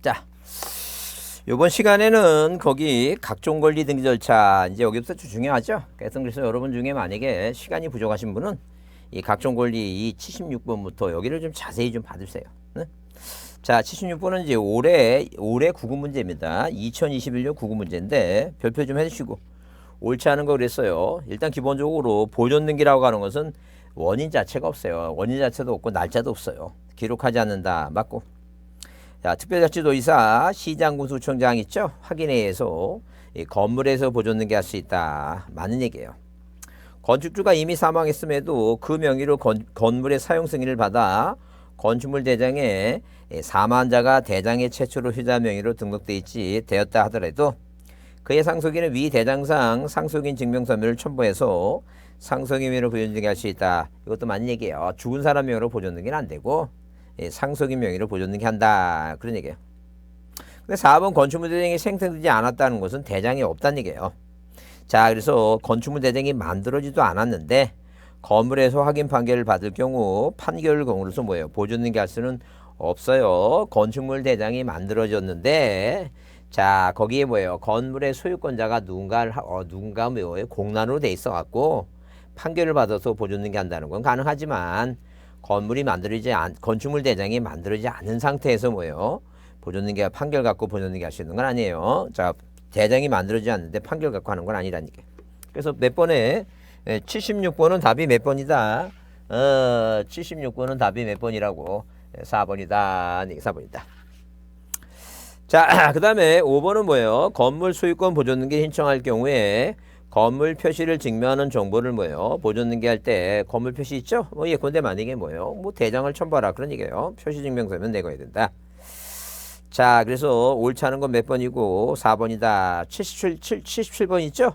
자, 요번 시간에는 거기 각종 권리 등기 절차 이제 여기부터 중요하죠. 그래서 여러분 중에 만약에 시간이 부족하신 분은 이 각종 권리 이 76번부터 여기를 좀 자세히 좀 받으세요. 네? 자, 76번은 이제 올해 구급 문제입니다. 2021년 구급 문제인데 별표 좀 해주시고 옳지 않은 거 그랬어요. 일단 기본적으로 보존 등기라고 하는 것은 원인 자체가 없어요. 원인 자체도 없고 날짜도 없어요. 기록하지 않는다. 맞고. 자, 특별자치도지사 시장군수청장 있죠? 확인에 의해서 이 건물에서 보존 등기할 수 있다. 맞는 얘기예요. 건축주가 이미 사망했음에도 그 명의로 건물의 사용 승인을 받아 건축물 대장에 사망자가 대장의 최초로 휴자 명의로 등록돼 있지 되었다 하더라도 그의 상속인은 위 대장상 상속인 증명서면을 첨부해서 상속인 명의로 보존 등기할 수 있다. 이것도 맞는 얘기예요. 죽은 사람 명의로 보존 등기는 안 되고 상속인 명의로 보존 등기한다. 그런 얘기예요. 근데 4번 건축물 대장이 생성되지 않았다는 것은 대장이 없다는 얘기예요. 자, 그래서 건축물 대장이 만들어지도 않았는데 건물에서 확인 판결을 받을 경우 판결을 경우로서 뭐예요? 보존 등기할 수는 없어요. 건축물 대장이 만들어졌는데 자, 거기에 뭐예요? 건물의 소유권자가 누군가 뭐예요? 공란으로 돼 있어 갖고 판결을 받아서 보존 등기한다는 건 가능하지만 건축물 대장이 만들어지지 않은 상태에서 뭐예요? 보존 등기가 판결 갖고 보존 등기 할 수 있는 건 아니에요. 자, 대장이 만들어지지 않는데 판결 갖고 하는 건 아니라는 게. 그래서 몇 번에 76번은 답이 몇 번이다. 76번은 답이 몇 번이라고. 4번이다. 4번이다. 자, 그 다음에 5번은 뭐예요? 건물 소유권 보존 등기 신청할 경우에 건물 표시를 증명하는 정보를 뭐예요? 보존 등기할 때 건물 표시 있죠? 예컨대 만약에 뭐예요? 대장을 첨부하라 그런 얘기예요. 표시 증명서면 내거야 된다. 자, 그래서 옳지 않은 건 몇 번이고 4번이다. 77번 있죠?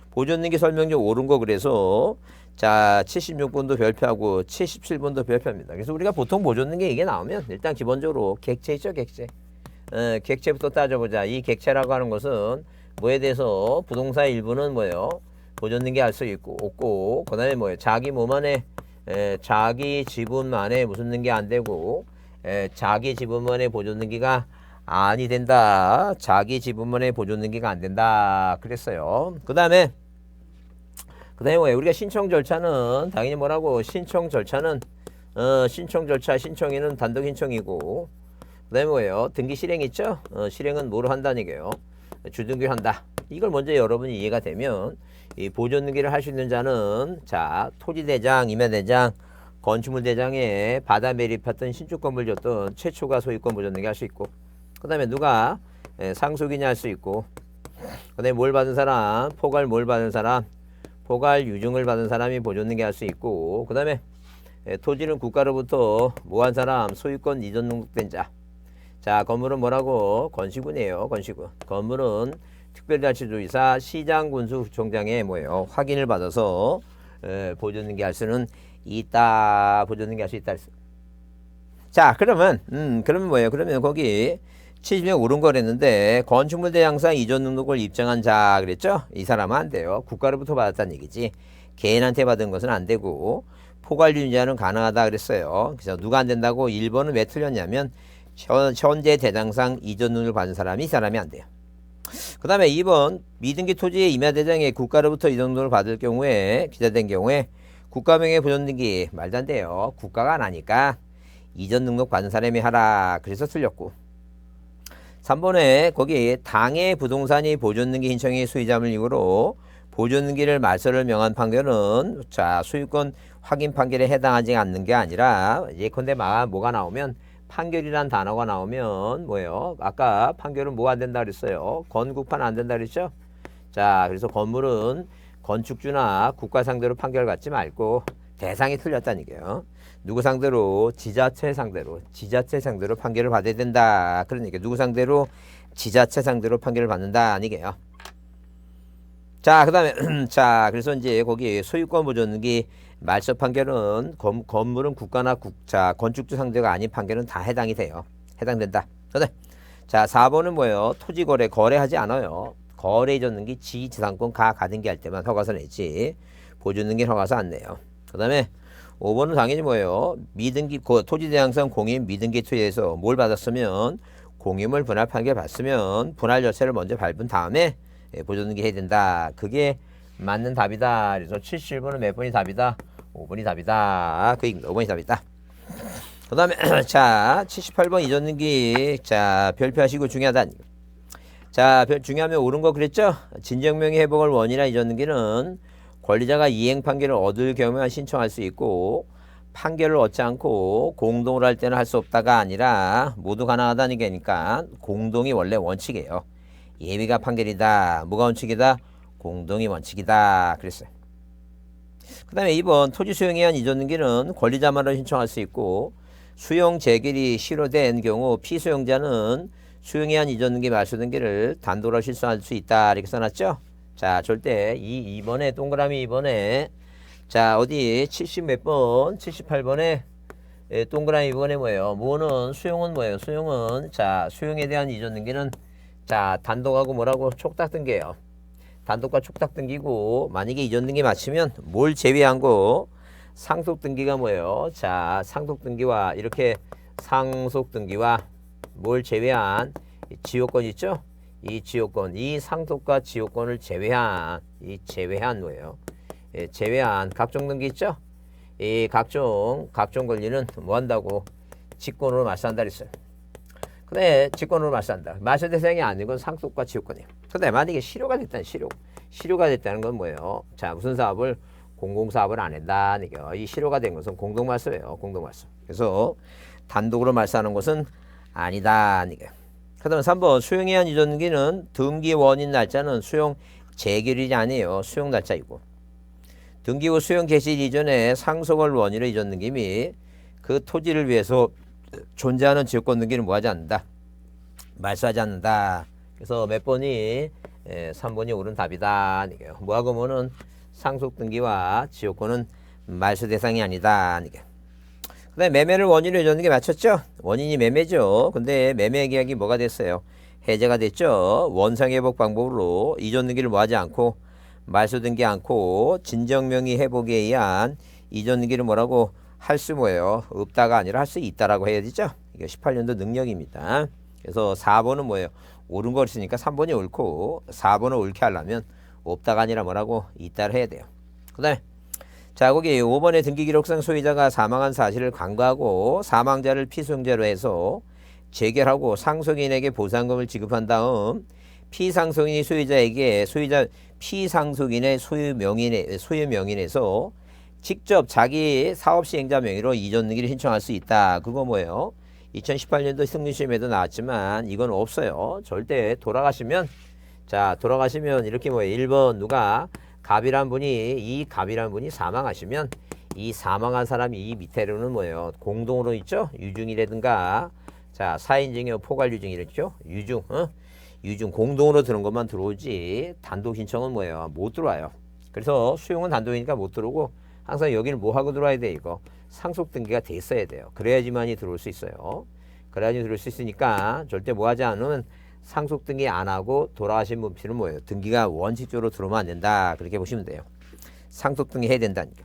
보존 등기 설명조 옳은 거 그래서 자, 76번도 별표하고 77번도 별표입니다. 그래서 우리가 보통 보존 등기 이게 나오면 일단 기본적으로 객체 있죠, 객체. 객체부터 따져보자. 이 객체라고 하는 것은 뭐에 대해서 부동산의 일부는 뭐예요? 보존 등기할 수 있고 없고 그다음에 뭐예요? 자기 몸 안에 자기 지분만에 무슨 등기 안 되고 자기 지분만의 보존 등기가 아니 된다. 자기 지분만의 보존 등기가 안 된다. 그랬어요. 그다음에 뭐예요? 우리가 신청 절차는 당연히 뭐라고? 신청 절차는 신청 절차 신청인은 단독 신청이고 그다음에 뭐예요? 등기 실행 있죠? 실행은 뭐로 한다는 얘기예요? 주등기를 한다. 이걸 먼저 여러분이 이해가 되면 이 보존 등기를 할 수 있는 자는 자, 토지대장, 임야대장, 건축물 대장에 받아 매립했던 신축 건물 줬던 최초가 소유권 보존 등기 할 수 있고 그다음에 누가 상속인이 할 수 있고 그다음에 뭘 받은 사람, 포괄 뭘 받은 사람, 포괄 유증을 받은 사람이 보존 등기 할 수 있고 그다음에 토지는 국가로부터 뭐 한 사람, 소유권 이전 등록된 자. 자, 건물은 뭐라고? 건시군이에요. 건시군. 건물은 특별자치도지사 시장군수청장의 뭐예요? 확인을 받아서 보존 등기할 수는 있다. 보존 등기할 수 있다. 자, 그러면 뭐예요? 그러면 거기 70명 옳은 거랬는데 건축물 대장상 이전 등록을 입증한 자 그랬죠? 이 사람은 안 돼요. 국가로부터 받았다는 얘기지. 개인한테 받은 것은 안 되고 포괄 유지자는 가능하다 그랬어요. 그래서 누가 안 된다고 1번은 왜 틀렸냐면 현재 대장상 이전 등록을 받은 사람이 이 사람이 안 돼요. 그 다음에 2번 미등기 토지의 임야대장에 국가로부터 이전 등록을 받을 경우에 기재된 경우에 국가명의 보존 등기 말도 안 돼요. 국가가 안 하니까 이전 등록 받은 사람이 하라. 그래서 틀렸고 3번에 거기 당의 부동산이 보존 등기 신청의 수의자물 이후로 보존 등기를 말소를 명한 판결은 자, 소유권 확인 판결에 해당하지 않는 게 아니라 예컨대 뭐가 나오면 판결이란 단어가 나오면 뭐예요? 아까 판결은 뭐 안 된다 그랬어요? 건국판 안 된다 그랬죠? 자, 그래서 건물은 건축주나 국가 상대로 판결 받지 말고 대상이 틀렸다는 얘기예요. 누구 상대로? 지자체 상대로 판결을 받아야 된다. 그런 얘기예요. 누구 상대로? 지자체 상대로 판결을 받는다. 아니게요. 자, 그 다음에 자, 그래서 이제 거기 소유권 보존 등기 말소 판결은 건물은 국가나 건축주 상대가 아닌 판결은 다 해당이 돼요. 해당된다. 자, 4번은 뭐예요? 토지 거래하지 않아요. 거래 이전 등기 지상권 가등기 할 때만 허가서 내지 보존 등기 허가서 안 내요. 그 다음에 5번은 당연히 뭐예요? 미등기 토지 대장상 공인 미등기 토지에서 뭘 받았으면 공유물 분할 판결 받으면 분할 절차를 먼저 밟은 다음에 보존등기 해야 된다. 그게 맞는 답이다. 그래서 71번은 몇 번이 답이다? 5번이 답이다. 그 얘기입니다. 5번이 답이다. 그 다음에 자 78번 이전등기 자 별표하시고 중요하다. 자 중요하면 옳은 거 그랬죠? 진정명의 회복을 원인한 이전등기는 권리자가 이행 판결을 얻을 경우에만 신청할 수 있고 판결을 얻지 않고 공동으로 할 때는 할 수 없다가 아니라 모두 가능하다는 게니까 공동이 원래 원칙이에요. 예비가 판결이다. 뭐가 원칙이다? 공동이 원칙이다. 그랬어요. 그 다음에 2번 토지 수용에 의한 이전등기는 권리자만으로 신청할 수 있고 수용 재결이 실효된 경우 피수용자는 수용에 의한 이전등기 말소등기를 단독으로 실수할 수 있다. 이렇게 써놨죠? 자, 절대 이 2번에 동그라미 2번에 자 어디 70 몇 번? 78번에 동그라미 2번에 뭐예요? 뭐는 수용은 뭐예요? 수용은 자 수용에 대한 이전등기는 자 단독하고 뭐라고 촉탁등기예요. 단독과 촉탁등기고 만약에 이전등기 마치면 뭘 제외한 거 상속등기가 뭐예요? 자 상속등기와 이렇게 상속등기와 뭘 제외한 지요권 있죠? 이 지요권, 이 상속과 지요권을 제외한 이 제외한 뭐예요? 예, 제외한 각종 등기 있죠? 이 각종 권리는 뭐 한다고? 직권으로 말소한다 그랬어요. 근데 직권으로 말소한다. 말소 대상이 아니고 상속과 지요권이에요. 근데 만약에 실효가 됐다는 실효가 됐다는 건 뭐예요? 자 무슨 사업을 공공사업을 안 한다. 이 실효가 된 것은 공동말소예요. 공동말소. 그래서 단독으로 말소하는 것은 아니다. 그 다음에 3번 수용에 의한 이전등기는 등기 원인 날짜는 수용 재결일이 아니에요. 수용 날짜이고 등기 후 수용 개시일 이전에 상속을 원인으로 이전등기 및 그 토지를 위해서 존재하는 지역권 등기는 뭐하지 않는다. 말소하지 않는다. 그래서 몇 번이 3번이 옳은 답이다. 뭐하고 뭐는 상속 등기와 지역권은 말소 대상이 아니다. 그 다음에 매매를 원인으로 이전등기 맞췄죠? 원인이 매매죠. 근데 매매 계약이 뭐가 됐어요? 해제가 됐죠. 원상회복 방법으로 이전등기를 뭐하지 않고 말소등기 않고 진정명의 회복에 의한 이전등기를 뭐라고 할 수 뭐예요? 없다가 아니라 할 수 있다라고 해야 되죠. 이게 18년도 능력입니다. 그래서 4번은 뭐예요? 옳은 거 있으니까 3번이 옳고 4번을 옳게 하려면 없다가 아니라 뭐라고 있다를 해야 돼요. 그 다음에 자 거기 5번의 등기기록상 소유자가 사망한 사실을 간과하고 사망자를 피수용자로 해서 재결하고 상속인에게 보상금을 지급한 다음 피상속인이 소유자에게 피상속인의 소유 명인에서 직접 자기 사업 시행자 명의로 이전등기를 신청할 수 있다. 그거 뭐예요? 2018년도 승리시험에도 나왔지만 이건 없어요. 절대 돌아가시면 이렇게 뭐예요? 1번 누가 갑이란 분이 사망하시면 이 사망한 사람이 이 밑에로는 뭐예요? 공동으로 있죠? 유증이라든가 자 사인증여 포괄유증이랬죠? 유증 공동으로 드는 것만 들어오지 단독 신청은 뭐예요? 못 들어와요. 그래서 수용은 단독이니까 못 들어오고 항상 여기는 뭐 하고 들어와야 돼? 이거 상속 등기가 돼 있어야 돼요. 그래야지만이 들어올 수 있어요. 그래야지 들어올 수 있으니까 절대 뭐 하지 않으면 상속 등기 안 하고 돌아가신 분필은 뭐예요? 등기가 원칙적으로 들어오면 안 된다. 그렇게 보시면 돼요. 상속 등기 해야 된다니까.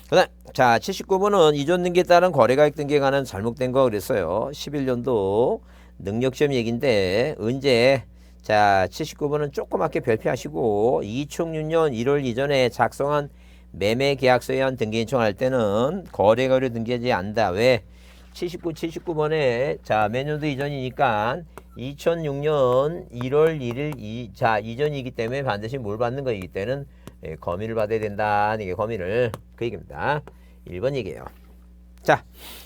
그다음 자 79번은 이전 등기에 따른 거래가액 등기에 관한 잘못된 거 그랬어요. 11년도 능력시험 얘기인데 언제 자 79번은 조그맣게 별표하시고 2006년 1월 이전에 작성한 매매계약서에 의한 등기 신청할 때는 거래가로 등기하지 않는다. 왜? 79번에 자 매년도 이전이니까 2006년 1월 1일 자 이전이기 때문에 반드시 뭘 받는 거이기 때는 거미를 받아야 된다. 이게 거미를 그 얘기입니다. 1번 얘기예요. 자,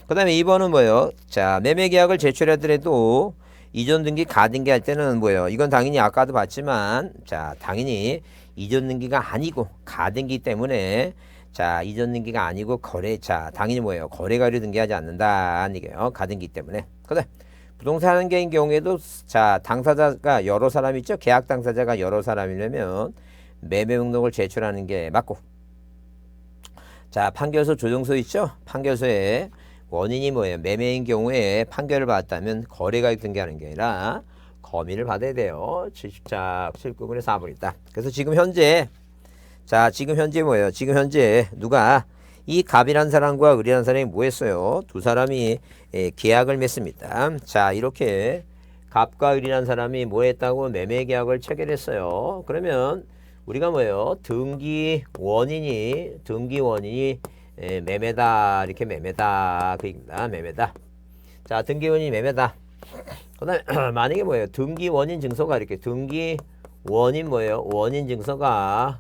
그 다음에 2번은 뭐예요? 자, 매매계약을 제출하더라도 이전 등기 가등기 할 때는 뭐예요? 이건 당연히 아까도 봤지만 자, 당연히 이전 등기가 아니고 가등기 때문에 자, 이전 등기가 아니고 자, 당연히 뭐예요? 거래가로 등기하지 않는다. 이게요. 가등기 때문에. 그다음 부동산 한 개인 경우에도 자, 당사자가 여러 사람 있죠? 계약 당사자가 여러 사람이라면 매매 목록을 제출하는 게 맞고. 자, 판결서 조정서 있죠? 판결서에 원인이 뭐예요? 매매인 경우에 판결을 받았다면 거래가액 등기하는 게 아니라 거미를 받아야 돼요. 79분의 4분이다. 그래서 지금 현재 뭐예요? 지금 현재 누가 이 갑이란 사람과 을이란 사람이 뭐 했어요? 두 사람이 계약을 맺습니다. 자, 이렇게 갑과 을이라는 사람이 뭐 했다고? 매매 계약을 체결했어요. 그러면 우리가 뭐예요? 등기 원인이 매매다 이렇게 매매다 그 얘기입니다. 매매다. 자, 등기 원인이 매매다. 그다음에 만약에 뭐예요? 등기 원인 증서가 이렇게 등기 원인 뭐예요? 원인 증서가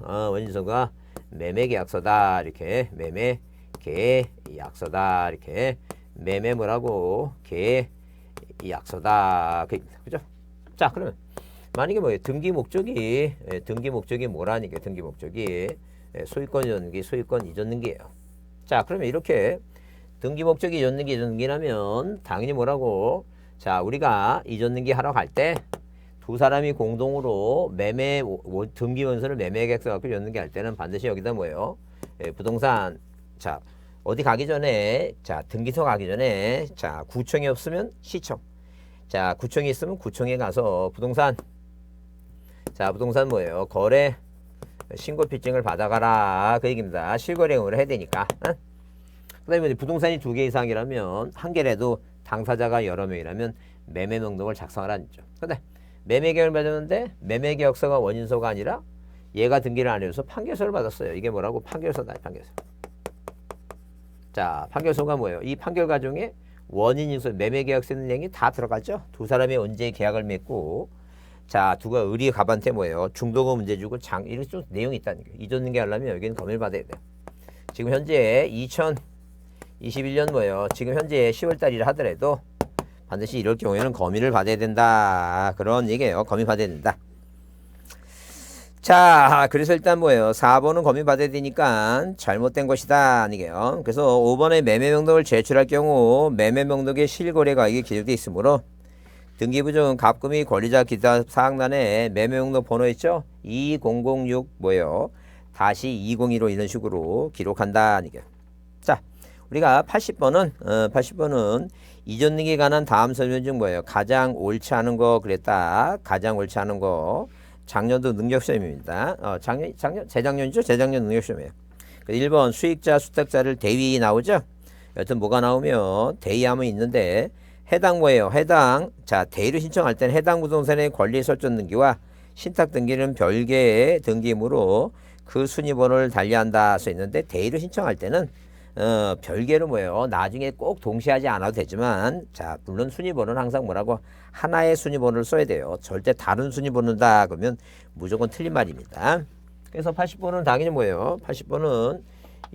매매 계약서다 이렇게 매매 계약서다 이렇게 매매 뭐라고? 계약서다 그죠? 자, 그러면 만약에 뭐예요? 등기 목적이 뭐라니까? 등기 목적이 소유권 이전등기, 소유권 이전등기예요. 자, 그러면 이렇게 등기 목적이 이전등기라면 당연히 뭐라고? 자, 우리가 이전등기 하러 갈 때 두 사람이 공동으로 등기 원서를 매매 계약서 갖고 이전등기 할 때는 반드시 여기다 뭐예요? 부동산. 자, 어디 가기 전에, 자, 등기소 가기 전에, 자, 구청이 없으면 시청. 자, 구청이 있으면 구청에 가서 부동산. 자, 부동산 뭐예요? 거래 신고 필증을 받아가라 그 얘기입니다. 실거래응을 해야 되니까. 응? 그다음에 부동산이 2개 이상이라면 한 개라도 당사자가 여러 명이라면 매매 명목을 작성하라는 거죠. 근데 매매 계약을 받았는데 매매 계약서가 원인서가 아니라 얘가 등기를 안 해서 판결서를 받았어요. 이게 뭐라고? 판결서다. 판결서. 자, 판결서가 뭐예요? 이 판결 과정에 원인인서 매매 계약서 내용이 다 들어가죠. 두 사람이 언제 계약을 맺고, 자, 누가 의리 갑한테 뭐예요? 중도금 문제 주고 이런 좀 내용이 있다는 거예요. 이전등기 하려면 여기는 검열 받아야 돼요. 지금 현재 2021년 뭐예요? 지금 현재 10월 달이라 하더라도 반드시 이럴 경우에는 검의를 받아야 된다. 그런 얘기예요. 검의 받아야 된다. 자, 그래서 일단 뭐예요? 4번은 검의 받아야 되니까 잘못된 것이다. 이게요. 그래서 5번에 매매 명목을 제출할 경우 매매 명목의 실거래 가액이 기재되어 있으므로 등기부정은 갑금이 권리자 기타 사항란에 매매 명목 번호 있죠? 2006 뭐예요? 다시 2015 이런 식으로 기록한다. 이게. 자, 우리가 80번은 이전 등기에 관한 다음 설명 중 뭐예요? 가장 옳지 않은 거 그랬다. 가장 옳지 않은 거. 작년도 능력시험입니다. 재작년이죠? 재작년 능력시험이에요. 1번 수익자, 수탁자를 대위 나오죠? 여튼 뭐가 나오면 대위하면 있는데 해당 뭐예요? 자, 대위를 신청할 때는 해당 부동산의 권리 설정 등기와 신탁 등기는 별개의 등기이므로 그 순위번호를 달리한다 써 있는데 대위를 신청할 때는 별개로 뭐예요? 나중에 꼭 동시하지 않아도 되지만, 자, 물론 순위번호는 항상 뭐라고? 하나의 순위번호를 써야 돼요. 절대 다른 순위번호다 그러면 무조건 틀린 말입니다. 그래서 80번은 당연히 뭐예요? 80번은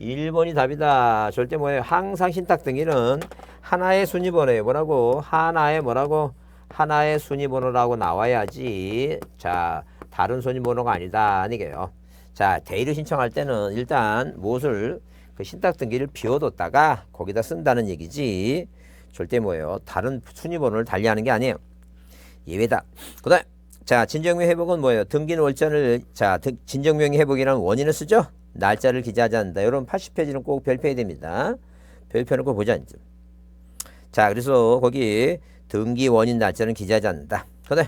1번이 답이다. 절대 뭐예요? 항상 신탁 등기는 하나의 순위번호예요. 뭐라고? 하나의 순위번호라고 나와야지. 자, 다른 순위번호가 아니다. 아니게요. 자, 대위를 신청할 때는 일단 무엇을 그 신탁 등기를 비워뒀다가 거기다 쓴다는 얘기지. 절대 뭐예요? 다른 순위번호를 달리하는 게 아니에요. 예외다. 그다음 자, 진정명의 회복은 뭐예요? 등기는 월자를 진정명의 회복이라는 원인을 쓰죠. 날짜를 기재하지 않는다. 여러분 80페이지는 꼭 별표해야 됩니다. 별표는 꼭 보지 않죠. 자, 그래서 거기 등기 원인 날짜는 기재하지 않는다. 그다음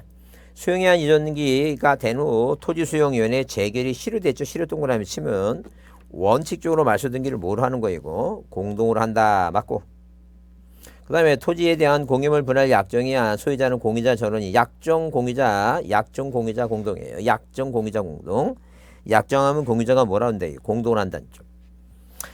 수용의한 이전 등기가 된 후 토지수용위원회 재결이 실효됐죠. 실효 동그라미 치면 원칙적으로 말소 등기를 뭐로 하는 거이고 공동으로 한다. 맞고. 그 다음에 토지에 대한 공유물 분할 약정이야. 소유자는 공유자 전원이 약정 공유자 공동이에요. 약정 공유자 공동. 약정하면 공유자가 뭐라 한대? 공동을 한다는 점.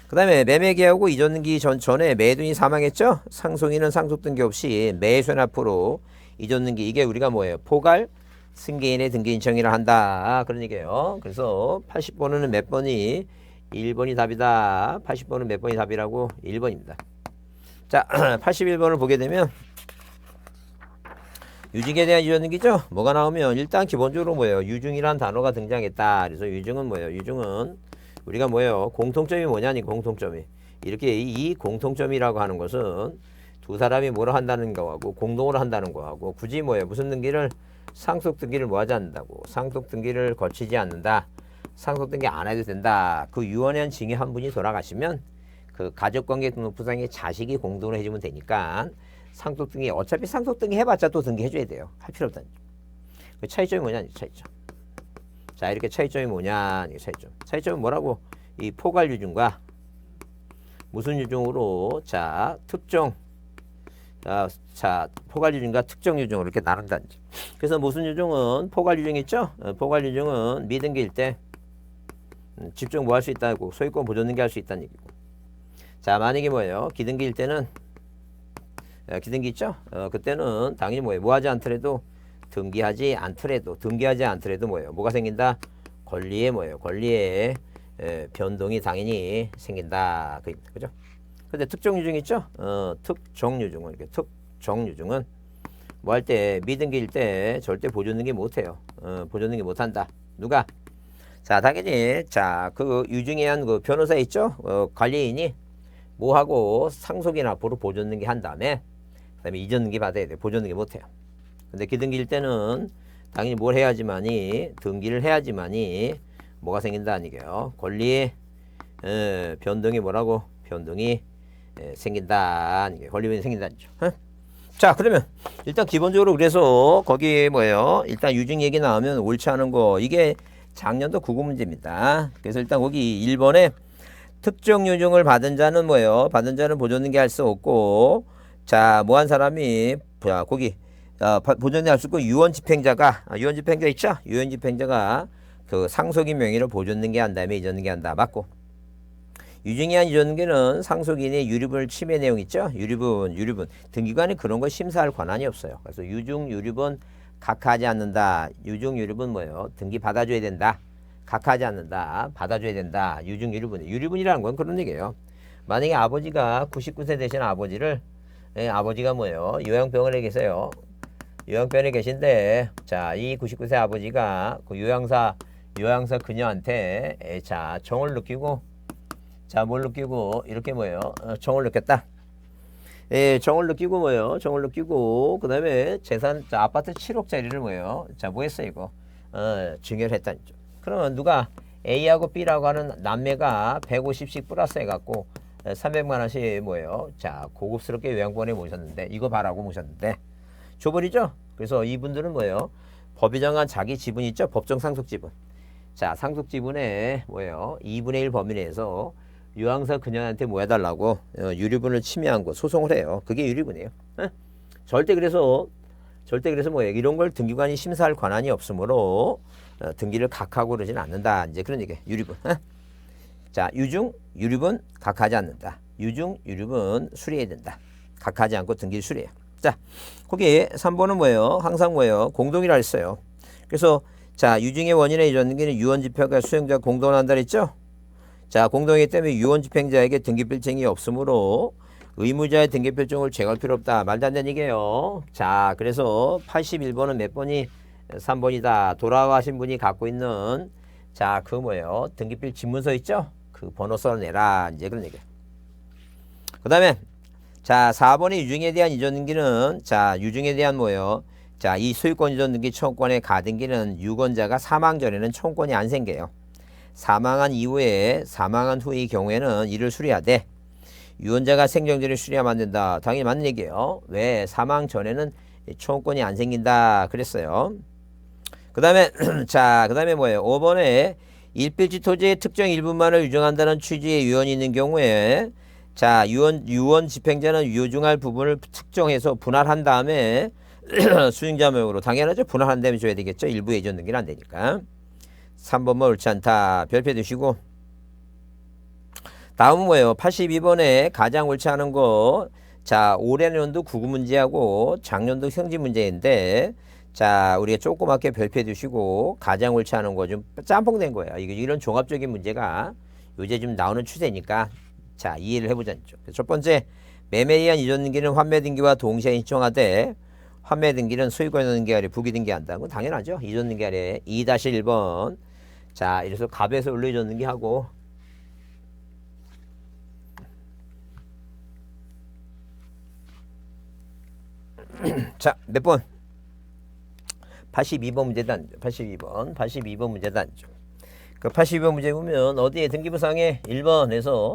그 다음에 매매 계약하고 이전 등기 전에 매도인이 사망했죠. 상속인은 상속 등기 없이 매수인 앞으로 이전 등기 이게 우리가 뭐예요? 포괄 승계인의 등기 신청이라 한다. 그런 얘기예요. 그래서 80번은 몇 번이 1번이 답이다. 80번은 몇 번이 답이라고? 1번입니다. 자, 81번을 보게 되면 유증에 대한 이전 등기죠. 뭐가 나오면 일단 기본적으로 뭐예요? 유증이란 단어가 등장했다. 그래서 유증은 뭐예요? 유증은 우리가 뭐예요? 공통점이 뭐냐니 공통점이. 이렇게 이 공통점이라고 하는 것은 두 사람이 뭐로 한다는 거하고 공동으로 한다는 거하고 굳이 뭐예요? 무슨 등기를 상속 등기를 뭐 하지 않는다고. 상속 등기를 거치지 않는다. 상속 등기 안 해도 된다. 그 유언한 증인 한 분이 돌아가시면 그 가족관계 등록부상에 자식이 공동으로 해주면 되니까 상속 등기 어차피 상속 등기 해봤자 또 등기 해줘야 돼요. 할 필요 없다는 점. 그 차이점이 뭐냐? 차이점. 자, 이렇게 차이점이 뭐냐? 차이점. 차이점은 뭐라고? 이 포괄 유증과 무슨 유증으로 자 특정 자, 포괄 유증과 특정 유증으로 이렇게 나눈다는 점. 그래서 무슨 유증은 포괄 유증 있죠? 포괄 유증은 미등기일 때 집중 뭐 할 수 있다고 소유권 보존 등기할 수 있다는 얘기고. 자, 만약에 뭐예요? 기등기일 때는 기등기 있죠? 그때는 당연히 뭐예요? 뭐 하지 않더라도 등기하지 않더라도 뭐예요? 뭐가 생긴다? 권리에 뭐예요? 권리에 변동이 당연히 생긴다. 그죠? 근데 특정 유증 있죠? 특정 유증은 이렇게 특정 유증은 뭐 할 때 미등기일 때 절대 보존 등기 못 해요. 보존 등기 못 한다. 누가? 자, 당연히 자, 그 유증에 의한 그 변호사 있죠? 관리인이 뭐 하고 상속인 앞으로 보존 등기 한 다음에 그다음에 이전 등기 받아야 돼. 보존 등기 못 해요. 근데 기등기일 때는 당연히 뭘 해야지만이 등기를 해야지만이 뭐가 생긴다 이게요. 권리 변동이 뭐라고? 변동이 생긴다. 권리 변동이 생긴다죠. 자, 그러면 일단 기본적으로 그래서 거기 뭐예요? 일단 유증 얘기 나오면 옳지 않은 거 이게 작년도 국어 문제입니다. 그래서 일단 거기 1번에 특정 유증을 받은 자는 뭐예요? 받은 자는 보존 등기할 수 없고, 자, 뭐 한 사람이 거기 보존 등기할 수 없고 유언 집행자가 유언 집행자 있죠? 유언 집행자가 그 상속인 명의로 보존 등기한 다음에 이전 등기한다. 맞고. 유증에 의한 이전 등기는 상속인의 유류분을 침해 내용 있죠? 유류분. 등기관이 그런 걸 심사할 권한이 없어요. 그래서 유증, 유류분 각하하지 않는다. 유증, 유류분 뭐예요? 등기 받아줘야 된다. 각하하지 않는다. 받아줘야 된다. 유증, 유류분이라는 건 그런 얘기예요. 만약에 아버지가 99세 되신 아버지를 아버지가 뭐예요? 요양병원에 계세요. 요양병원에 계신데 자, 이 99세 아버지가 그 요양사 그녀한테 자, 정을 느끼고 자, 뭘 느끼고 이렇게 뭐예요? 정을 느꼈다. 정을 느끼고 뭐예요? 정을 느끼고 그다음에 재산 자, 아파트 7억짜리를 뭐예요? 자, 뭐 했어 이거? 증여를 했다는 점. 그러면 누가 A하고 B라고 하는 남매가 150씩 플러스 해갖고 300만 원씩 뭐예요? 자, 고급스럽게 요양병원에 모셨는데 이거 봐라고 모셨는데 줘버리죠? 그래서 이분들은 뭐예요? 법이 정한 자기 지분 있죠? 법정 상속 지분. 자, 상속 지분에 뭐예요? 2분의 1 범위 내에서 요양사 그녀한테 뭐 해달라고 유류분을 침해한 거 소송을 해요. 그게 유류분이에요. 절대 그래서 뭐예요? 이런 걸 등기관이 심사할 권한이 없으므로 등기를 각하고 그러지는 않는다. 이제 그런 얘기예요. 유류분. 자, 유증, 유류분 각하지 않는다. 유증, 유류분 수리해야 된다. 각하지 않고 등기를 수리해요. 자, 거기 3번은 뭐예요? 항상 뭐예요? 공동이라 했어요. 그래서 자, 유증의 원인에 이전 등기는 유언 집행과 수행자 공동한다 그랬죠? 자, 공동이기 때문에 유언 집행자에게 등기필증이 없으므로 의무자의 등기필증을 제거할 필요 없다. 말도 안 되는 얘기예요. 자, 그래서 81번은 몇 번이 3번이다. 돌아가신 분이 갖고 있는 자, 그 뭐예요? 등기필 집문서 있죠? 그 번호 써내라. 이제 그런 얘기예요. 그 다음에 자, 4번의 유증에 대한 이전 등기는 자, 유증에 대한 뭐예요? 자, 이 소유권 이전 등기 청구권의 가등기는 유권자가 사망 전에는 청구권이 안 생겨요. 사망한 후의 경우에는 이를 수리하되 유언자가 생전 전에 수리하면 안 된다. 당연히 맞는 얘기예요. 왜? 사망 전에는 청구권이 안 생긴다 그랬어요. 그 다음에 자, 그 다음에 뭐예요? 5번에 일필지 토지의 특정 일부만을 유증한다는 취지의 유언이 있는 경우에 자, 유언 집행자는 유증할 부분을 특정해서 분할한 다음에 수증자 명으로 당연하죠. 분할한 다음에 줘야 되겠죠. 일부 예전 등기는 안 되니까. 3번만 옳지 않다. 별표 두시고. 다음은 뭐예요? 82번에 가장 옳지 않은 거. 자, 올해년도 국어 문제하고 작년도 형지 문제인데 자, 우리가 조그맣게 별표 두시고 가장 옳지 않은 거 좀 짬뽕된 거예요. 이런 종합적인 문제가 요새 좀 나오는 추세니까 자, 이해를 해보자죠. 첫 번째, 매매에 의한 이전 등기는 환매 등기와 동시에 신청하되 환매 등기는 소유권 등기 아래 부기 등기한다고 당연하죠. 이전 등기 아래 2-1번. 자, 이래서 갑에서 을로 이전 등기하고 자, 몇 번? 82번 문제다. 82번 문제다. 그 82번 문제 보면 어디에 등기부상에 1번에서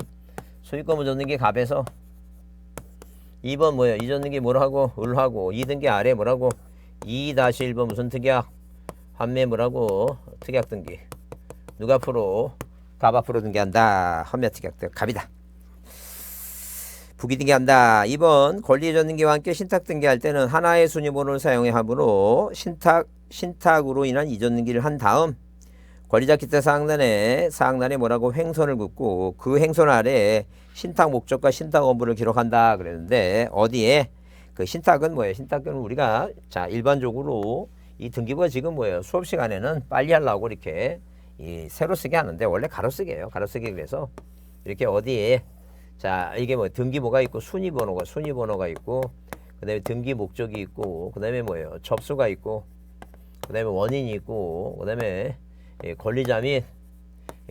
소유권 보존 등기 갑에서 2번 뭐예요? 이전 등기 뭐라고? 을하고 2등기 아래 뭐라고? 2-1번 무슨 특약? 환매 뭐라고? 특약 등기. 누가 앞으로? 갑 앞으로 등기한다. 환매 특약 갑이다. 부기 등기한다. 2번 권리 전등기와 함께 신탁 등기할 때는 하나의 순위번호를 사용해 함으로 신탁으로 인한 이전 등기를 한 다음 권리자 기타 사항란에 뭐라고 횡선을 긋고 그 횡선 아래에 신탁 목적과 신탁 업무를 기록한다 그랬는데 어디에 그 신탁은 뭐예요? 신탁은 우리가 자 일반적으로 이 등기부가 지금 뭐예요? 수업 시간에는 빨리 하려고 이렇게 이 세로 쓰게 하는데 원래 가로 쓰기예요. 가로 쓰기 그래서 이렇게 어디에 자 이게 뭐 등기부가 있고 순위번호가 있고 그다음에 등기 목적이 있고 그다음에 뭐예요? 접수가 있고 그다음에 원인이 있고 그다음에 권리자 및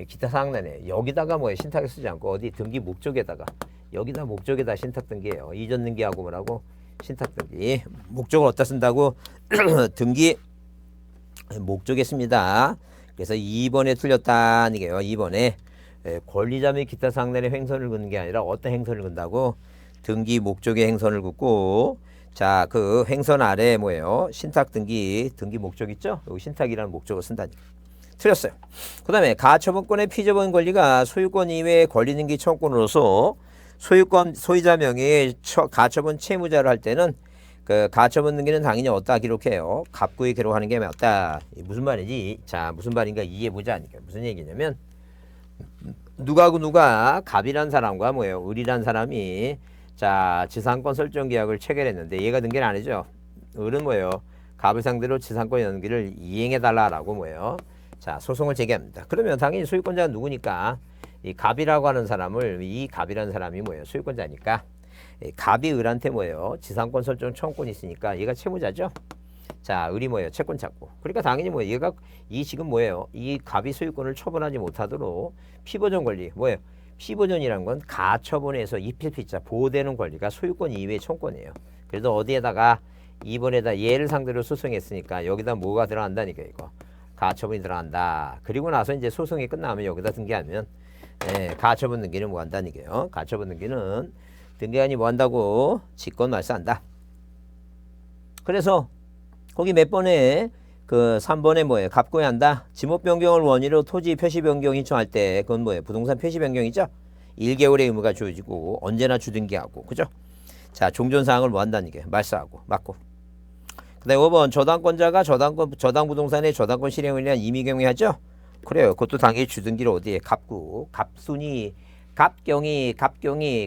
기타 사항란에 여기다가 뭐예요? 신탁을 쓰지 않고 어디 등기 목적에다가 여기다 목적에다 신탁 등기예요. 이전 등기하고 뭐라고 신탁 등기 목적을 어디다 쓴다고 등기 목적에 씁니다. 그래서 2번에 틀렸다는 게요. 2번에 권리자 및 기타 사항란에 횡선을 긋는 게 아니라 어떤 행선을 긋는다고 등기 목적에 행선을 긋고 자 그 행선 아래 뭐예요? 신탁 등기 목적 있죠? 여기 신탁이라는 목적을 쓴다니까. 틀렸어요. 그 다음에 가처분권의 피처분 권리가 소유권 이외의 권리 등기 청구권으로서 소유자 명의의 가처분 채무자를 할 때는 그 가처분 등기는 당연히 어디다 기록해요? 갑구에 기록하는 게 맞다. 무슨 말이지? 자 무슨 말인가 이해해보자 하니까 무슨 얘기냐면 누가 갑이란 사람과 뭐예요? 을이란 사람이 자 지상권 설정 계약을 체결했는데 얘가 등기를 안 해죠. 을은 뭐예요? 갑을 상대로 지상권 연기를 이행해달라라고 뭐예요? 자 소송을 제기합니다. 그러면 당연히 소유권자가 누구니까 이 갑이라고 하는 사람을 이 갑이라는 사람이 뭐예요? 소유권자니까 갑이 을한테 뭐예요? 지상권 설정 청구권이 있으니까 얘가 채무자죠. 자 을이 뭐예요? 채권 찾고. 그러니까 당연히 뭐예요? 얘가 이 지금 뭐예요? 이 갑이 소유권을 처분하지 못하도록 피보전 권리 뭐예요? 피보전이란 건 가처분에서 입필피자 보호되는 권리가 소유권 이외의 청구권이에요. 그래도 어디에다가 2번에다 얘를 상대로 소송했으니까 여기다 뭐가 들어간다니까 이거. 가처분이 들어간다. 그리고 나서 이제 소송이 끝나면 여기다 등기하면 가처분 등기는 뭐 한다는 얘기예요. 가처분 등기는 등기관이 뭐 한다고 직권 말소한다. 그래서 거기 몇 번에 그 3번에 뭐예요? 갑구에 한다. 지목 변경을 원인으로 토지 표시 변경 신청할 때 그건 뭐예요? 부동산 표시 변경이죠. 1개월의 의무가 주어지고 언제나 주등기하고 그죠? 자 종전 사항을 뭐 한다는 얘기예요. 말소하고 맞고. 그 다음에 5번 저당권자가 저당 부동산의 저당권 실행을 위한 임의 경위하죠? 그래요. 그것도 당연히 주등기를 어디에? 갑구, 갑순위, 갑경이,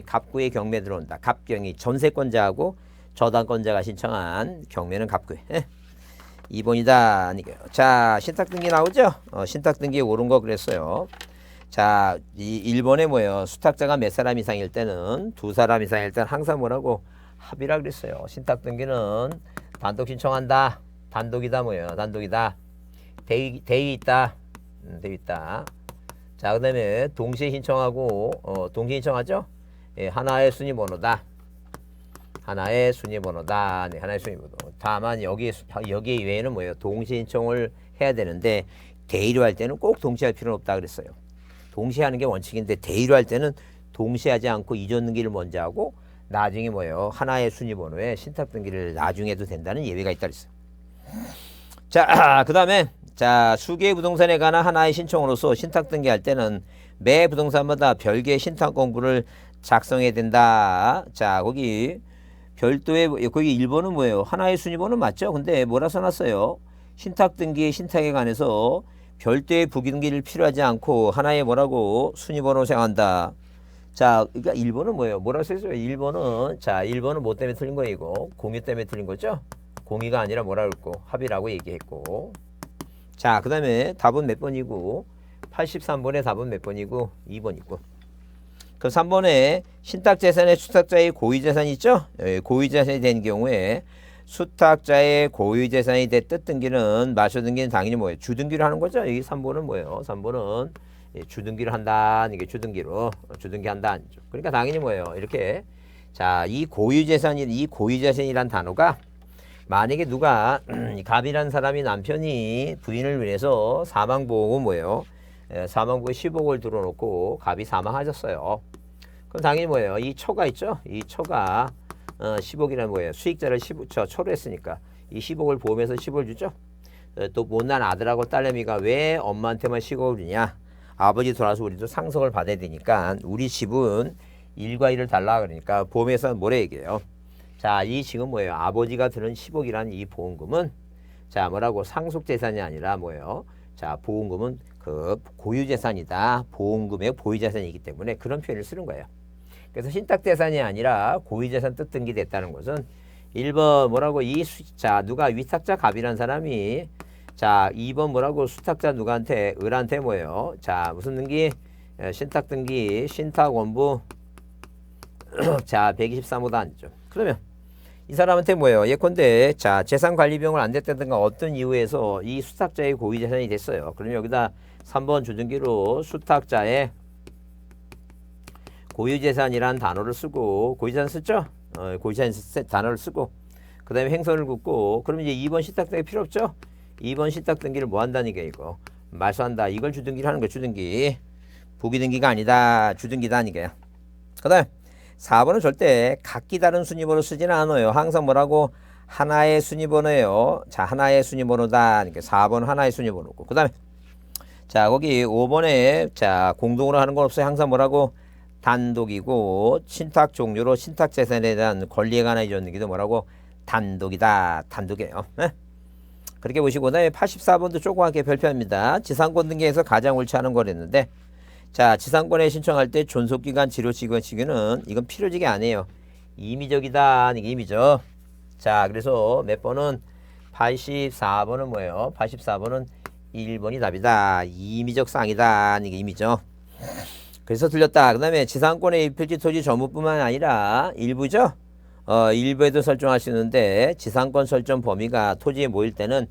갑구에 경매 들어온다. 갑경이 전세권자하고 저당권자가 신청한 경매는 갑구에. 2번이다. 아니게요. 자, 신탁등기 나오죠? 신탁등기에 옳은 거 그랬어요. 자, 이 1번에 뭐예요? 수탁자가 몇 사람 이상일 때는 2사람 이상일 때는 항상 뭐라고? 합의라 그랬어요. 신탁등기는 단독 신청한다. 단독이다 뭐예요? 단독이다. 대의 있다. 대의 있다. 자, 그 다음에 동시에 신청하고 동시에 신청하죠? 예, 하나의 순위번호다. 하나의 순위번호다. 네, 하나의 순위번호. 다만 여기 이외에는 뭐예요? 동시에 신청을 해야 되는데 대의로 할 때는 꼭 동시에 할 필요는 없다 그랬어요. 동시에 하는 게 원칙인데 대의로 할 때는 동시에 하지 않고 이전 등기를 먼저 하고 나중에 뭐예요? 하나의 순위번호에 신탁 등기를 나중에 해도 된다는 예외가 있다 그랬어요. 자, 그 다음에 자 수개의 부동산에 관한 하나의 신청으로서 신탁 등기할 때는 매 부동산마다 별개의 신탁 공부를 작성해야 된다. 자 거기 별도의 거기 1번은 뭐예요? 하나의 순위번호 맞죠? 근데 뭐라 써놨어요? 신탁 등기의 신탁에 관해서 별도의 부등기를 필요하지 않고 하나의 뭐라고 순위번호 사용한다. 자, 그러니까 1번은 뭐예요? 뭐라고 써있어요? 1번은 자, 1번은 뭐 때문에 틀린 거예요? 이거 공유 때문에 틀린 거죠? 공유가 아니라 뭐라고 했고 합의라고 얘기했고. 자, 그 다음에 답은 몇 번이고 83번에 답은 몇 번이고 2번 있고. 그럼 3번에 신탁재산의 수탁자의 고유재산이 있죠? 고유재산이 된 경우에 수탁자의 고유재산이 됐듯 등기는 마셔 등기는 당연히 뭐예요? 주등기를 하는 거죠? 이 3번은 뭐예요? 3번은 주등기를 한다. 이게 주등기로 주등기 한다. 그러니까 당연히 뭐예요? 이렇게 자, 이 고유재산이란 단어가 만약에 누가 갑이라는 사람이 남편이 부인을 위해서 사망보험은 뭐예요? 사망보험에 10억을 들어놓고 갑이 사망하셨어요. 그럼 당연히 뭐예요? 이 처가 있죠? 이 처가 10억이라는 뭐예요? 수익자를 처로 했으니까 이 10억을 보험해서 10억을 주죠. 또 못난 아들하고 딸내미가 왜 엄마한테만 10억을 주냐? 아버지 돌아서 우리도 상속을 받아야 되니까 우리 집은 1과 1을 달라 그러니까 보험회사는 뭐래 얘기해요. 자, 이 지금 뭐예요? 아버지가 드는 10억이라는 이 보험금은 자, 뭐라고 상속재산이 아니라 뭐예요? 자, 보험금은 그 고유재산이다. 보험금의 보유재산이기 때문에 그런 표현을 쓰는 거예요. 그래서 신탁재산이 아니라 고유재산 뜻 등기됐다는 것은 1번 뭐라고 자, 누가 위탁자 갑이라는 사람이 자, 2번 뭐라고 수탁자 누구한테 을한테 뭐예요? 자, 무슨 등기? 신탁 등기, 신탁 원부 자, 123호도 아니죠. 그러면 이 사람한테 뭐예요? 예컨대 자, 재산관리비용을 안 냈다든가 어떤 이유에서 이 수탁자의 고유재산이 됐어요. 그러면 여기다 3번 주등기로 수탁자의 고유재산이란 단어를 쓰고 고유재산 쓰죠? 고유재산 단어를 쓰고 그 다음에 행선을 긋고 그러면 이제 2번 신탁등기 필요 없죠? 2번 신탁등기를 뭐 한다는 게 이거 말소한다. 이걸 주등기를 하는 거야. 주등기. 부기등기가 아니다. 주등기다 이게요. 그 다음 4번은 절대 각기 다른 순위번호 쓰지는 않아요. 항상 뭐라고? 하나의 순위번호예요. 자, 하나의 순위번호다. 그러니까 4번 하나의 순위번호고. 그 다음에 자, 거기 5번에 자, 공동으로 하는 건 없어요. 항상 뭐라고? 단독이고 신탁 종류로 신탁 재산에 대한 권리에 관한 이전기도 뭐라고? 단독이다. 단독이에요. 네? 그렇게 보시고 그다음에 84번도 조그맣게 별표합니다. 지상권 등기에서 가장 옳지 않은 거랬는데 자, 지상권에 신청할 때 존속기간 지료시기는 이건 필요지가 아니에요. 임의적이다. 이게 임의적. 자, 그래서 몇 번은 84번은 뭐예요? 84번은 1번이 답이다. 임의적 사항이다. 이게 임의적. 그래서 틀렸다. 그 다음에 지상권의 입필지 토지 전부뿐만 아니라 일부죠. 일부에도 설정할 수 있는데 지상권 설정 범위가 토지에 모일 때는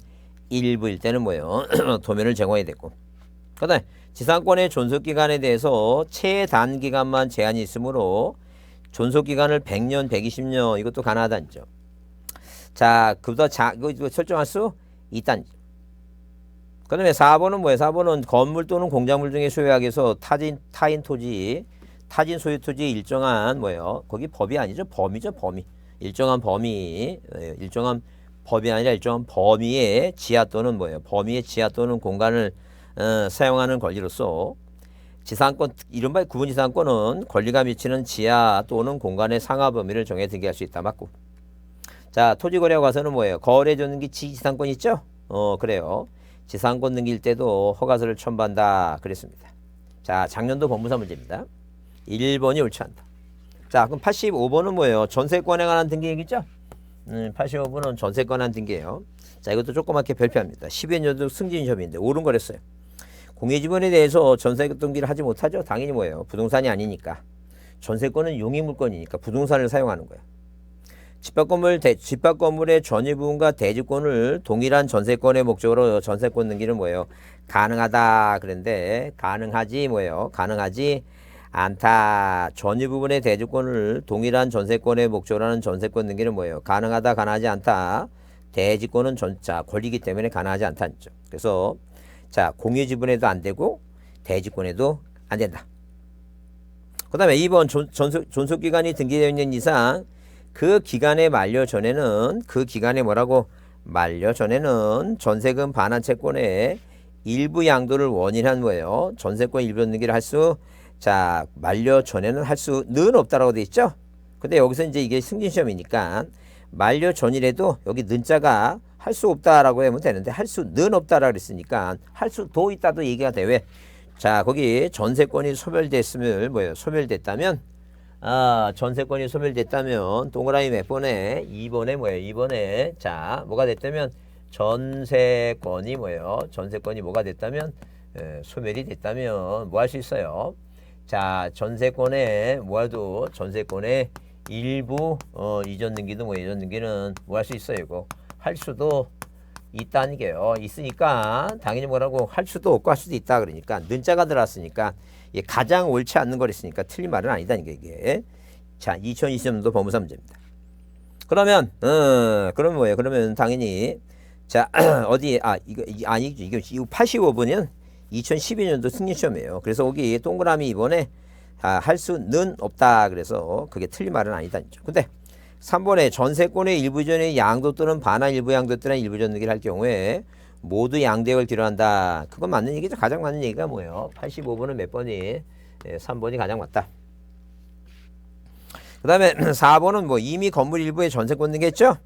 일부일 때는 뭐예요? 도면을 제공해야 되고. 그 다음에 지상권의 존속기간에 대해서 최단기간만 제한이 있으므로 존속기간을 100년, 120년 이것도 가능하다죠. 자, 그보다 이거 설정할 수 있다죠. 그 다음에 4번은 뭐예요? 4번은 건물 또는 공작물 중에 소유하기 위해서 타인 토지, 타진 소유 토지의 일정한 뭐예요? 거기 법이 아니죠. 범위죠. 범위. 일정한 범위, 일정한 법이 아니라 일정한 범위의 지하 또는 뭐예요? 범위의 지하 또는 공간을 사용하는 권리로서 지상권, 이른바 구분 지상권은 권리가 미치는 지하 또는 공간의 상하 범위를 정해 등기할 수 있다. 맞고. 자, 토지거래에 가서는 뭐예요? 거래 전기 지상권 있죠? 그래요. 지상권 등기일 때도 허가서를 첨부한다. 그랬습니다. 자, 작년도 법무사 문제입니다. 1번이 옳지 않다. 자, 그럼 85번은 뭐예요? 전세권에 관한 등기 얘기죠? 85번은 전세권에 관한 등기예요. 자, 이것도 조그맣게 별표합니다. 12년도 승진 시험인데 옳은 거랬어요. 공유지분에 대해서 전세 등기를 하지 못하죠? 당연히 뭐예요? 부동산이 아니니까. 전세권은 용의물권이니까 부동산을 사용하는 거예요. 집합 건물의 전유 부분과 대지권을 동일한 전세권의 목적으로 전세권 등기는 뭐예요? 가능하다. 그런데 가능하지 뭐예요? 가능하지 않다. 전유 부분의 대지권을 동일한 전세권의 목적으로 하는 전세권 등기는 뭐예요? 가능하다. 가능하지 않다. 대지권은 권리이기 때문에 가능하지 않다죠. 그래서 자, 공유 지분에도 안 되고 대지권에도 안 된다. 그 다음에 2번 존속기간이 등기되어 있는 이상 그 기간의 만료 전에는 그 기간에 뭐라고? 만료 전에는 전세금 반환 채권의 일부 양도를 원인한 뭐예요? 전세권 일부 등기를 할 수 자, 만료 전에는 할 수는 없다라고 돼 있죠? 근데 여기서 이제 이게 승진시험이니까 만료 전이라도 여기 는자가 할 수 없다라고 하면 되는데 할 수는 없다라고 그랬으니까 할 수도 있다도 얘기가 돼. 왜? 자, 거기 전세권이 소멸됐으면 뭐예요? 소멸됐다면 전세권이 소멸됐다면 동그라미 몇 번에 2번에 뭐예요? 2번에 자, 뭐가 됐다면 전세권이 뭐예요? 전세권이 뭐가 됐다면 소멸이 됐다면 뭐 할 수 있어요? 자, 전세권에 뭐라도 전세권의 일부 이전 등기도 뭐 이전 등기는 뭐 할 수 있어요? 이거 할 수도 있다는 게요. 있으니까 당연히 뭐라고 할 수도 없고 할 수도 있다. 그러니까 는자가 들어왔으니까 가장 옳지 않는 거랬으니까 틀린 말은 아니다는 게 이게. 자, 2020년도 법무사 문제입니다. 그러면 그러면 뭐예요? 그러면 당연히 자, 어디에 이거 아니죠. 이거 85번은 2012년도 승리 시험이에요. 그래서 여기 동그라미 이번에 할 수는 없다. 그래서 그게 틀린 말은 아니다죠. 근데 3번에 전세권의 일부 이전의 양도 또는 반환 일부 양도 또는 일부 이전 등기를 할 경우에 모두 양도액을 기록한다. 그건 맞는 얘기죠. 가장 맞는 얘기가 뭐예요? 85번은 몇 번이? 3번이 가장 맞다. 그다음에 4번은 뭐 이미 건물 일부에 전세권 등기했죠?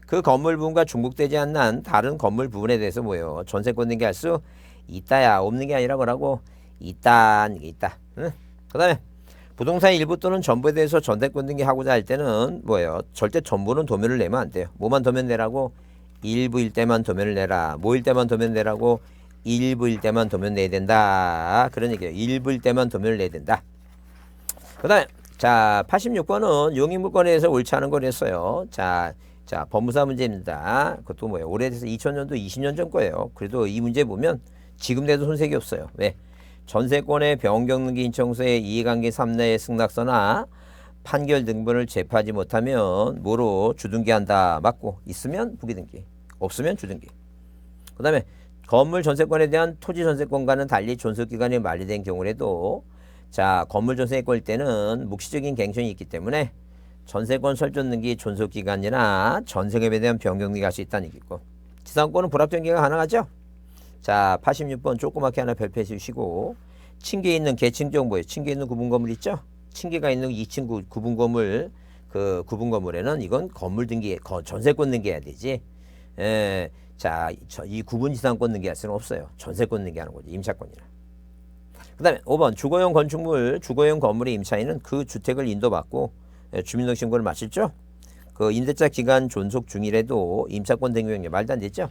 그 건물 부분과 중복되지 않는 다른 건물 부분에 대해서 뭐예요? 전세권 등기할 수 있다야. 없는 게 아니라 뭐라고? 있다. 이게 있다. 응? 그다음에 부동산 일부 또는 전부에 대해서 전세권 등기하고자 할 때는 뭐예요? 절대 전부는 도면을 내면 안 돼요. 뭐만 도면 내라고? 일부일 때만 도면을 내라. 뭐일 때만 도면 내라고? 일부일 때만 도면 내야 된다. 그런 얘기예요. 일부일 때만 도면을 내야 된다. 그다음에 자 86번은 용익물건에 대해서 옳지 않은 걸 했어요. 자 법무사 문제입니다. 그것도 뭐예요? 오래돼서 2000년도 20년 전 거예요. 그래도 이 문제 보면 지금 돼도 손색이 없어요. 왜? 전세권의 변경 등기 신청서의 이해관계 3내의 승낙서나 판결 등본을 제포하지 못하면 뭐로 주등기한다. 맞고 있으면 부기등기, 없으면 주등기. 그 다음에 건물 전세권에 대한 토지 전세권과는 달리 존속기간이 만료된 경우에도 자 건물 전세권일 때는 묵시적인 갱신이 있기 때문에 전세권 설정 등기 존속기간이나 전세금에 대한 변경 등기할 수 있다는 얘기고 지상권은 불합정기가 가능하죠. 자 86번 조그맣게 하나 별표해 주시고 층계에 있는 계층 정보에 층계에 있는 구분 건물 있죠. 층계가 있는 2층 구분 건물 그 구분 건물에는 이건 건물 등기 전세권 등기해야 되지. 자 이 구분 지상권 등기할 수는 없어요. 전세권 등기하는 거지. 임차권이나. 그 다음에 5번 주거용 건축물 주거용 건물의 임차인은 그 주택을 인도받고 주민등록신고를 마쳤죠. 그 임대차 기간 존속 중이라도 임차권 등기 명령 말도 안 됐죠.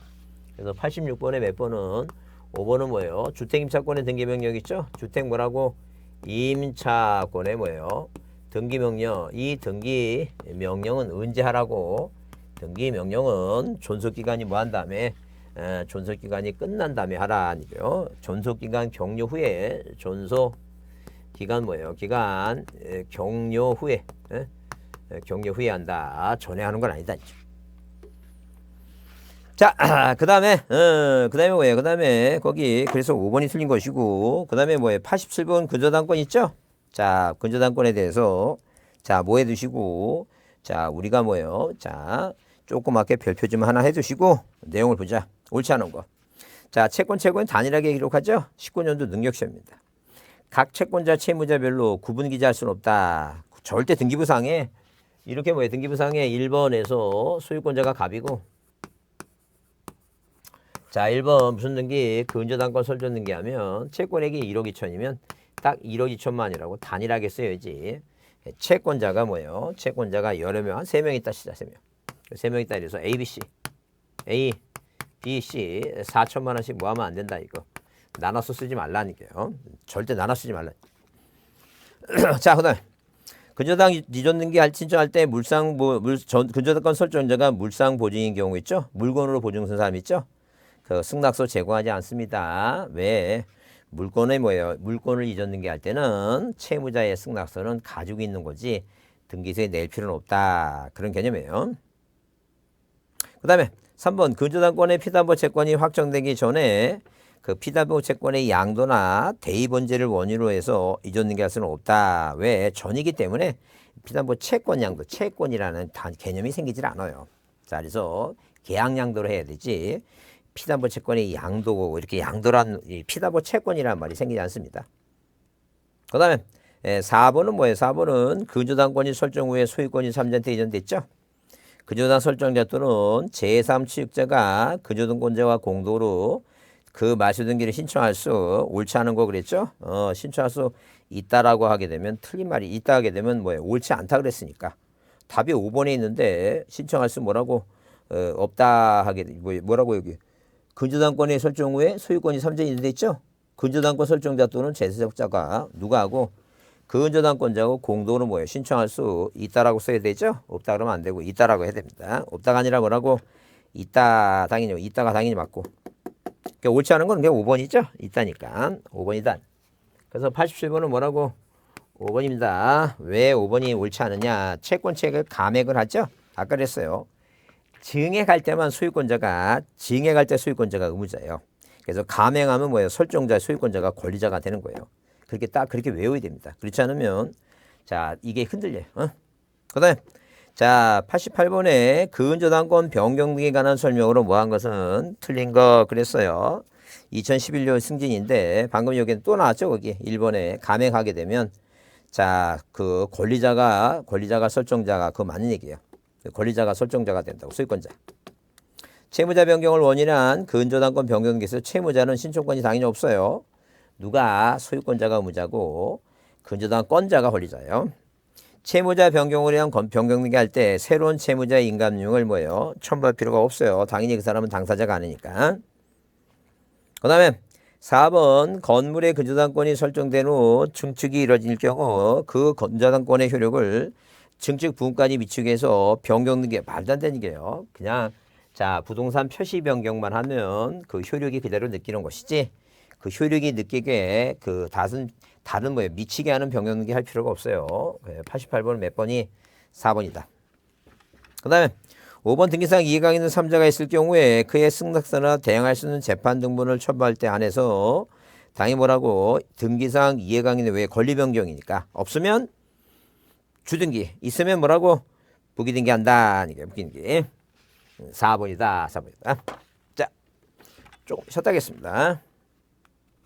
그래서 86번에 몇 번은 5번은 뭐예요? 주택 임차권의 등기 명령 있죠? 주택 뭐라고? 임차권의 뭐예요? 등기 명령. 이 등기 명령은 언제 하라고? 등기 명령은 존속 기간이 뭐 한 다음에 존속 기간이 끝난 다음에 하라 아니고요. 존속 기간 경료 후에 존속 기간 뭐예요? 기간 경료 후에 경료 후에 한다. 전에 하는 건 아니다. 자, 그다음에 뭐예요? 그다음에 거기 그래서 5번이 틀린 것이고 그다음에 뭐예요? 87번 근저당권 있죠? 자, 근저당권에 대해서 자, 뭐 해 두시고 자, 우리가 뭐예요? 자, 조그맣게 별표 좀 하나 해 두시고 내용을 보자. 옳지 않은 거. 자, 채권 최고는 단일하게 기록하죠? 19년도 능력시험입니다. 각 채권자 채무자별로 구분 기재할 수는 없다. 절대 등기부상에 이렇게 뭐예요? 등기부상에 1번에서 소유권자가 갑이고 자 1번 무슨 등기? 근저당권 설정 등기하면 채권액이 1억 2천이면 딱 1억 2천만이라고 단일하게 써야지. 채권자가 뭐예요? 채권자가 여러 명, 한 3명 있다 시자 3명. 3명 있다 이래서 A, B, C. A, B, C 4천만 원씩 모으면 안 된다 이거. 나눠서 쓰지 말라니까요. 절대 나눠 쓰지 말라. 자, 그다음에 근저당 이전 등기 신청할 때 근저당권 설정자가 물상 보증인 경우 있죠? 물건으로 보증선 사람 있죠? 그 승낙서 제공하지 않습니다. 왜? 물건의 뭐예요? 물건을 이전 등기할 때는 채무자의 승낙서는 가지고 있는 거지 등기소에 낼 필요는 없다. 그런 개념이에요. 그 다음에 3번 근저당권의 피담보 채권이 확정되기 전에 그 피담보 채권의 양도나 대입원재를 원인으로 해서 이전 등기할 수는 없다. 왜? 전이기 때문에 피담보 채권 양도, 채권이라는 개념이 생기질 않아요. 자, 그래서 계약 양도를 해야 되지. 피담보 채권의 양도고 이렇게 양도란 피담보 채권이라는 말이 생기지 않습니다. 그 다음에 4번은 뭐예요? 4번은 근저당권이 설정 후에 소유권이 3자한테 이전됐죠. 근저당 설정자 또는 제3취득자가 근저당권자와 공동으로 그 말소 등기를 신청할 수 옳지 않은 거 그랬죠? 신청할 수 있다라고 하게 되면 틀린 말이 있다 하게 되면 뭐예요? 옳지 않다 그랬으니까 답이 5번에 있는데 신청할 수 뭐라고 없다 하게 뭐라고 여기 근저당권의 설정 후에 소유권이 3자에 이전돼 있죠? 근저당권 설정자 또는 제세적자가 누가 하고 근저당권자하고 공동으로 뭐예요? 신청할 수 있다라고 써야 되죠? 없다 그러면 안 되고 있다라고 해야 됩니다. 없다가 아니라 뭐라고? 있다 당연히 있다가 당연히 맞고 그러니까 옳지 않은 건 그냥 5번이죠? 있다니까 5번이다. 그래서 87번은 뭐라고? 5번입니다. 왜 5번이 옳지 않느냐? 채권책을 감액을 하죠? 아까 그랬어요. 증액할 때만 소유권자가 증액할 때 소유권자가 의무자예요. 그래서 감액하면 뭐예요? 설정자 소유권자가 권리자가 되는 거예요. 그렇게 딱 그렇게 외워야 됩니다. 그렇지 않으면 자 이게 흔들려요. 그다음에 자 88번에 근저당권 변경 등에 관한 설명으로 뭐 한 것은 틀린 거 그랬어요. 2011년 승진인데 방금 여기는 또 나왔죠. 거기 1번에 감액하게 되면 자, 그 권리자가 설정자가 그거 맞는 얘기예요. 권리자가 설정자가 된다고 소유권자. 채무자 변경을 원인한 근저당권 변경에 있어서 채무자는 신청권이 당연히 없어요. 누가 소유권자가 의무자고 근저당권자가 권리자예요. 채무자 변경을 위한 변경등기 할 때 새로운 채무자의 인감용을 뭐예요? 첨부할 필요가 없어요. 당연히 그 사람은 당사자가 아니니까. 그 다음에 4번 건물의 근저당권이 설정된 후 증축이 이뤄질 경우 그 근저당권의 효력을 증축 부분까지 미치기 위해서 변경등기 말도 안 되는 얘기예요. 그냥 자 부동산 표시 변경만 하면 그 효력이 그대로 느끼는 것이지 그 효력이 느끼게 그 다른 뭐예요 미치게 하는 변경등기 할 필요가 없어요. 88번 몇 번이 4번이다. 그 다음에 5번 등기상 이해가 있는 3자가 있을 경우에 그의 승낙서나 대항할 수 있는 재판 등본을 첨부할 때 안에서 당연히 뭐라고 등기상 이해가 있는 왜 권리 변경이니까 없으면 주등기 있으면 뭐라고 부기등기 한다. 부기등기 4번이다. 4번이다. 자, 조금 쉬었다 하겠습니다.